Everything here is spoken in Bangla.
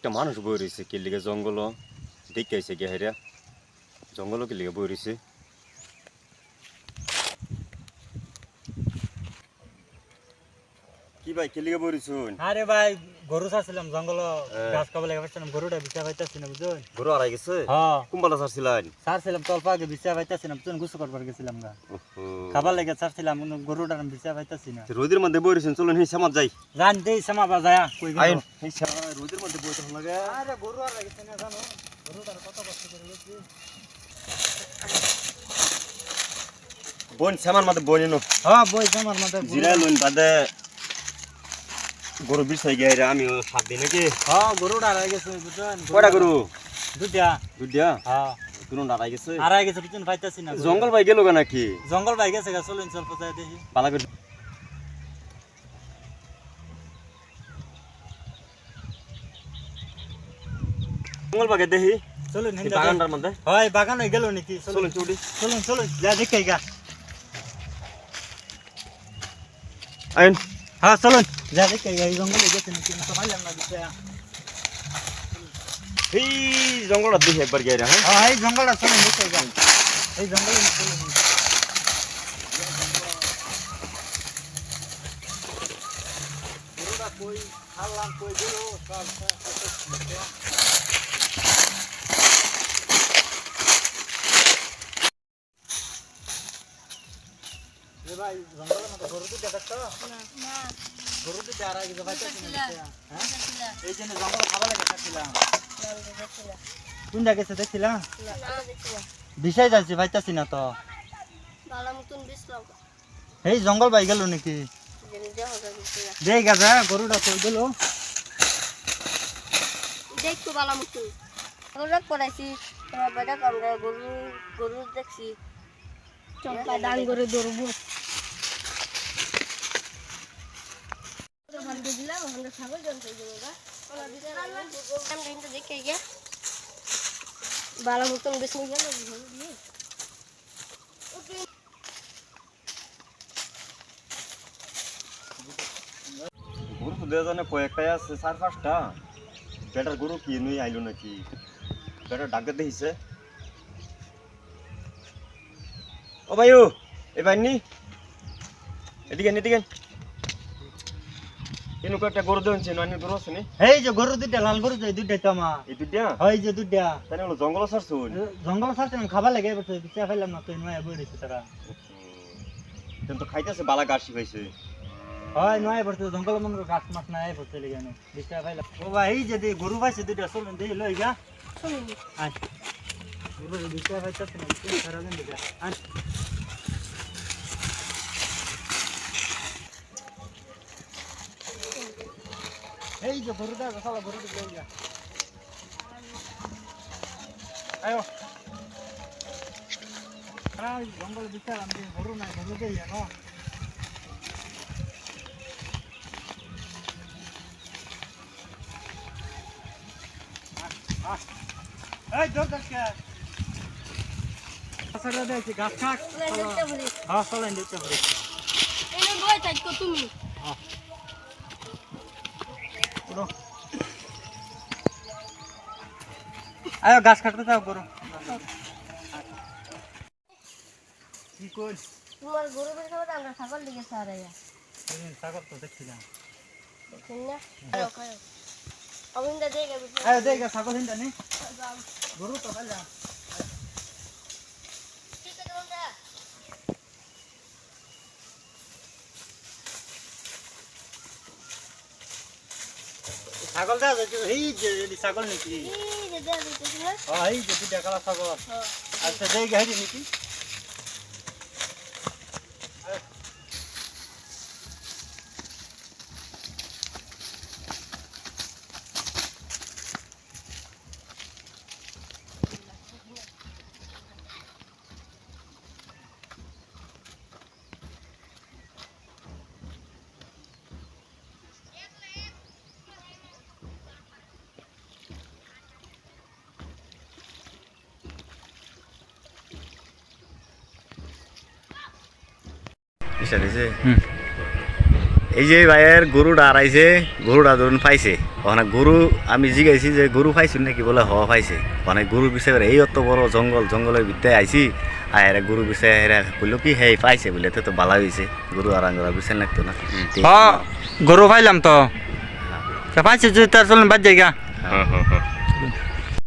একটা মানুষ বই রয়েছে কি লিগে জঙ্গল দেখতে আইছে গে হেরা জঙ্গল কি লিগে বই রয়েছে কি ভাই কি লিগে বই রইছুন আরে ভাই গরু ছাড়ছিলাম জঙ্গল গাছ খাবার লেগে পাচ্ছিলাম গরুটা বিছা পাইতাছি না বুঝুন গরু হারাই গেছে হ্যাঁ কুম্বালা ছাড়ছিলেন ছাড়ছিলাম তলপা আগে বিছা পাইতাছি না বুঝুন গুছু করবার গেছিলাম গা খাবার লেগে ছাড়ছিলাম গরুটা বিছা পাইতাছি না রোদের মধ্যে বই রইছেন চলুন এই সমাজ যাই জান দেই সমা বাজায়া কই গেল আইন এই রোদের মধ্যে বই তো লাগে আরে গরু আর লাগছে না জানো গরুটার কত কষ্ট করে গেছি বোন সামান মধ্যে বই নিনো হ্যাঁ বই জামার মধ্যে জিরা লইন বাদে গরু বিছাই গে হেরা আমি সাত দিন নাকি হ্যাঁ গরুটা আর গেছে বুঝুন কয়টা গরু দুটা দুইটা হ্যাঁ দুনো হারাই গেছে আর গেছে বুঝুন পাইতাছি না জঙ্গল ভাই গেল নাকি জঙ্গল ভাই গেছে গা চলুন চল পচায় দেখি পালা করে জঙ্গল ভাগে দেখি চলুন এই বাগানটার মধ্যে হয় বাগান হয়ে গেল নাকি চলুন চুড়ি চলুন চলুন যা দেখাই গা আইন হ্যাঁ চলুন যা দেখাই গা এই জঙ্গলে গেছে নাকি তো পাইলাম না দিতে এই জঙ্গলটা দেখি একবার গিয়ে হ্যাঁ হ্যাঁ এই জঙ্গলটা চলুন দেখাই গা এই জঙ্গলে চলুন গরুটা কই খালাম কই গেল ভাই জঙ্গলের মধ্যে গরু দুটা দেখছো না গরু দুটা আর আগে পাইতাছি না হ্যাঁ এই জন্য জঙ্গল খাবার লাগে থাকছিলাম কোন জায়গায় দেখছিলাম বিষয় যাচ্ছে পাইতাছি না তো ভালো মতন বিছলাম এই জঙ্গল পাই গেল নাকি দেখ গা গরুটা কই গেল দেখতো ভালো মতন গরু পড়াইছি বেটা কামড়া গরু গরু দেখছি চম্পা ডাং করে ধরবো বন্ধ দিলাম আমরা ছাগল জন্তে যাবো আমরা কিন্তু দেখে গিয়ে ভালো মতন বেশি গেল দিয়ে গরু তো দেওয়া জানে কয়েকটাই আছে 4-5টা বেটার গরু কি নই আইলো নাকি বেটার ডাক দেখিছে ও ভাইও এ ভাইনি এদিকে এদিকে এনু কয়েকটা গরু দেনছে নয় গরু আছে নি এই যে গরু দুটা লাল গরু যে দুটা তো আমার এই দুইটা হয় যে দুটা তাই হলো জঙ্গল ছাড়ছুন জঙ্গল ছাড়ছিলাম খাবার লাগে বসে বিছা ফেললাম না তো নয় বই রয়েছে তারা কিন্তু খাইতেছে বালা গাছি পাইছে হয় নয় পড়তে জঙ্গল মনে গাছ মাছ নাই পড়তে লেগে না বিছা ফেললাম ও ভাই এই যে গরু পাইছে দুটা চলুন দেই লই গা শুনুন আয় গরু বিছা পাইতাছে না সারা দিন দুটা আয় এই যে গরুটা সালা গরুটা লই গা আয়ো আরে জঙ্গল বিছা আমি গরু নাই গরু দেই না এই দৌড় দরকে আসলে দেখি গাছ খাক দেখতে বলি হ্যাঁ চলেন দেখতে পারি এনে বই থাকো তুমি আয়ো গাছ কাটতে যাও করো কি কই তোমার গরু বের খাবার আমরা ছাগল দিকে সারা ছাগল তো দেখছিলাম দেখেন না আয়ো খাও অবিন্দা দেখে আয়ো দেখ ছাগল হিন্দা নেই গরু তো খাইলাম ঠিক আছে বন্ধা ছাগল দা এই যে ছাগল নাকি এই যে দেখ দেখি না এই যে দুটা কালা ছাগল হ্যাঁ আচ্ছা দেখ গাড়ি নাকি ইসা দিছে এই যে ভাইয়ের গরুটা আড়াইছে, গরুটা ধরুন পাইছে, ওখানে গরু আমি জিগাইছি যে গরু পাইছি নাকি, বলে হ পাইছে। মানে গরু পিছিয়ে করে এই অত বড় জঙ্গলের ভিতরে আইছি, আর গরু পিছিয়ে বললো কি হে পাইছে বলে, তো ভালো হয়েছে, গরু আর আঙ্গুরা পিছিয়ে লাগতো না। গরু পাইলাম তো পাইছে যদি তার চলেন বাদ জায়গা। হ্যাঁ।